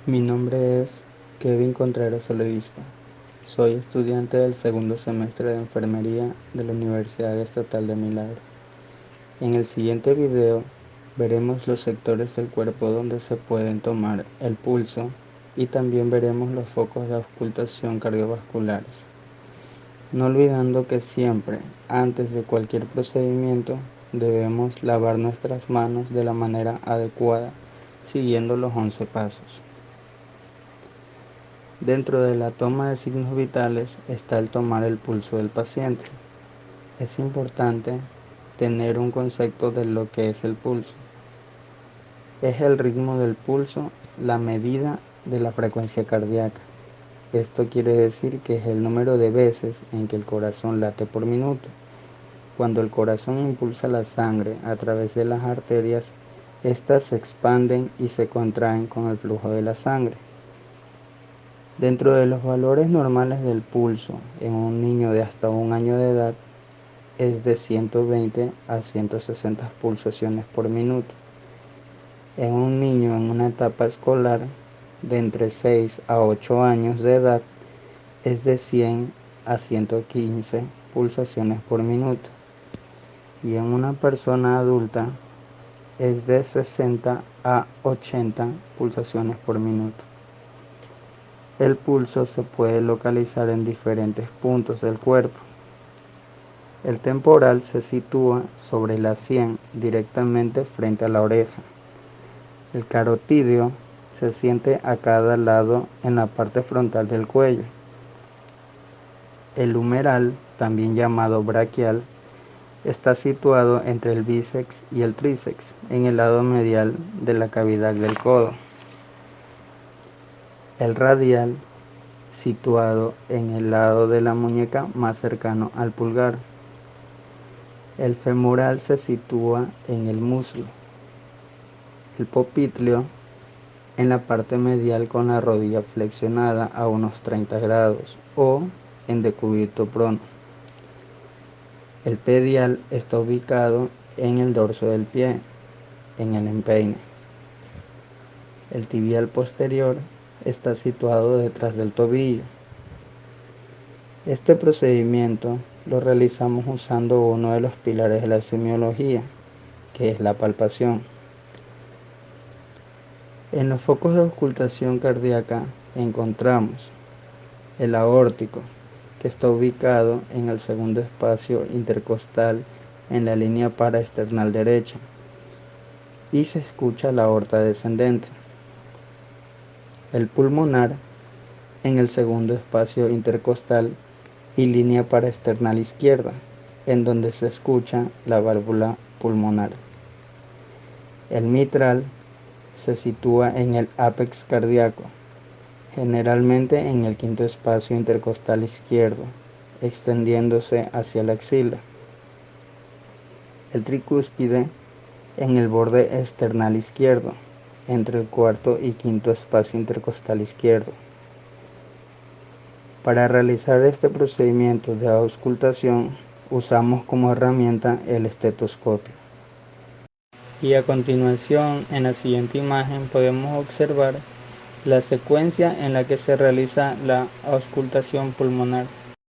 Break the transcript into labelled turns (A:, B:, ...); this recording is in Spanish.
A: Mi nombre es Kevin Contreras Olevispa. Soy estudiante del segundo semestre de enfermería de la Universidad Estatal de Milagro. En el siguiente video veremos los sectores del cuerpo donde se pueden tomar el pulso y también veremos los focos de auscultación cardiovasculares. No olvidando que siempre, antes de cualquier procedimiento, debemos lavar nuestras manos de la manera adecuada, siguiendo los 11 pasos. Dentro de la toma de signos vitales está el tomar el pulso del paciente. Es importante tener un concepto de lo que es el pulso. Es el ritmo del pulso, la medida de la frecuencia cardíaca. Esto quiere decir que es el número de veces en que el corazón late por minuto. Cuando el corazón impulsa la sangre a través de las arterias, éstas se expanden y se contraen con el flujo de la sangre. Dentro de los valores normales del pulso en un niño de hasta 1 año de edad es de 120 a 160 pulsaciones por minuto. En un niño en una etapa escolar de entre 6 a 8 años de edad es de 100 a 115 pulsaciones por minuto. Y en una persona adulta es de 60 a 80 pulsaciones por minuto. El pulso se puede localizar en diferentes puntos del cuerpo. El temporal se sitúa sobre la sien directamente frente a la oreja. El carotídeo se siente a cada lado en la parte frontal del cuello. El humeral, también llamado braquial, está situado entre el bíceps y el tríceps, en el lado medial de la cavidad del codo. El radial, situado en el lado de la muñeca más cercano al pulgar. El femoral se sitúa en el muslo. El popliteo en la parte medial con la rodilla flexionada a unos 30 grados o en decúbito prono. El pedial está ubicado en el dorso del pie, en el empeine. El tibial posterior está situado detrás del tobillo. Este procedimiento lo realizamos usando uno de los pilares de la semiología, que es la palpación. En los focos de auscultación cardíaca encontramos el aórtico, que está ubicado en el segundo espacio intercostal en la línea paraesternal derecha, y se escucha la aorta descendente. El pulmonar en el segundo espacio intercostal y línea paraesternal izquierda, en donde se escucha la válvula pulmonar. El mitral se sitúa en el ápex cardíaco, generalmente en el quinto espacio intercostal izquierdo, extendiéndose hacia la axila. El tricúspide en el borde external izquierdo, entre el cuarto y quinto espacio intercostal izquierdo. Para realizar este procedimiento de auscultación, usamos como herramienta el estetoscopio. Y a continuación, en la siguiente imagen, podemos observar la secuencia en la que se realiza la auscultación pulmonar.